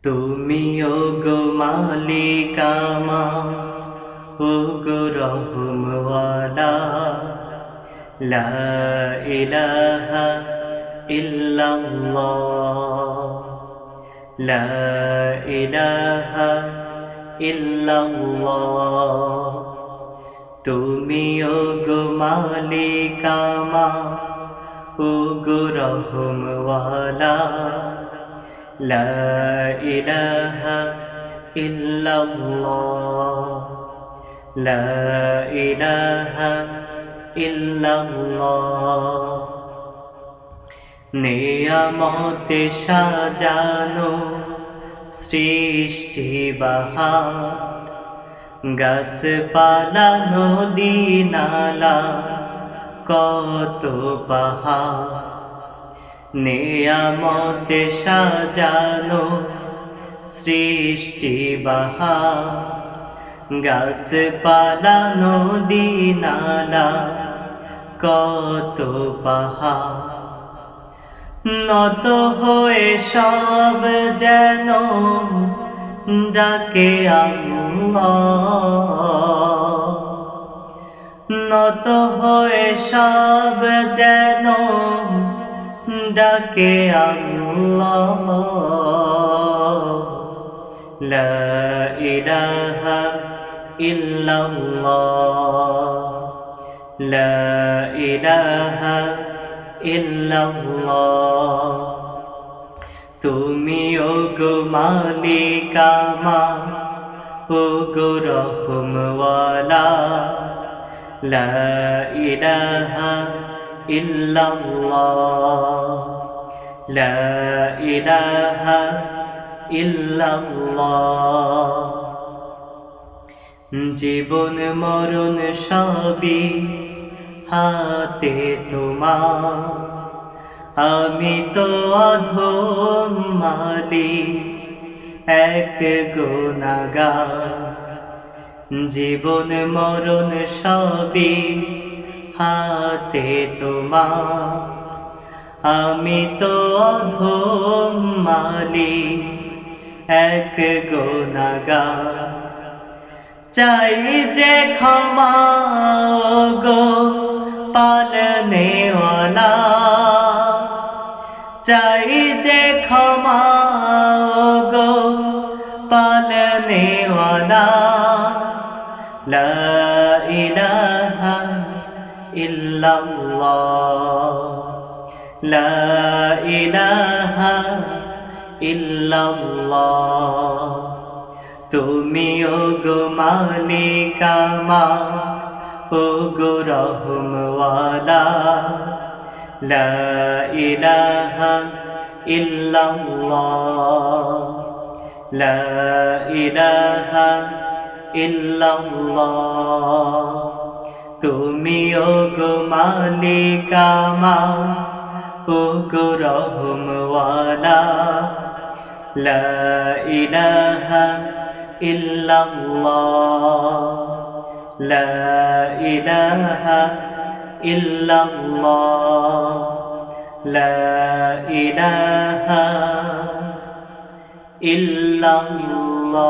তুমি ওগো মালিক আমার, ওগো রহমওয়ালা, লা ইলাহা ইল্লাল্লাহ, লা ইলাহা ইল্লাল্লাহ। তুমি ওগো মালিক আমার, ওগো রহমওয়ালা, লা ইলাহা ইল্লাল্লাহ, লা ইলাহা ইল্লাল্লাহ। নেয়ামতে সাজানো সৃষ্টি বাহার, গাছপালা নদী নালা কত পাহাড়। নেয়ামতে সাজানো সৃষ্টি বাহার, গাছপালা নদী নালা কত পাহাড়। নত হয়ে সব যেন ডাকে আল্লাহ, নত হয়ে সব যেন ডাকে আল্লাহ। লা ইলাহা ইল্লাল্লাহ, লা ইলাহা ইল্লাল্লাহ। তুমি ওগো মালিক আমার, ওগো রহমওয়ালা, লা ইলাহা ইল্লাল্লাহ, লা ইলাহা ইল্লাল্লাহ। জীবন মরণ সবই হাতে তোমার, আমি তো অধম মালিক এক গুনাহগার। জীবন মরণ সবই হাতে তোমার, আমি তো অধম মালিক এক গুনাহগার। চাই যে ক্ষমা গো পালনেওয়ালা, চাই যে ক্ষমা গো পালনেওয়ালা, লা ইলাহা ইল্লাল্লাহ, লা ইলাহা ইল্লাল্লাহ। তুমি ওগো মালিক আমার, ওগো রহমওয়ালা, লা ইলাহা ইল্লাল্লাহ, লা ইলাহা ইল্লাল্লাহ। তুমি ওগো মালিক আমার, ওগো রহমওয়ালা, লা ইলাহা ইল্লাল্লাহ, লা ইলাহা ইল্লাল্লাহ, লা ইলাহা ইল্লাল্লাহ।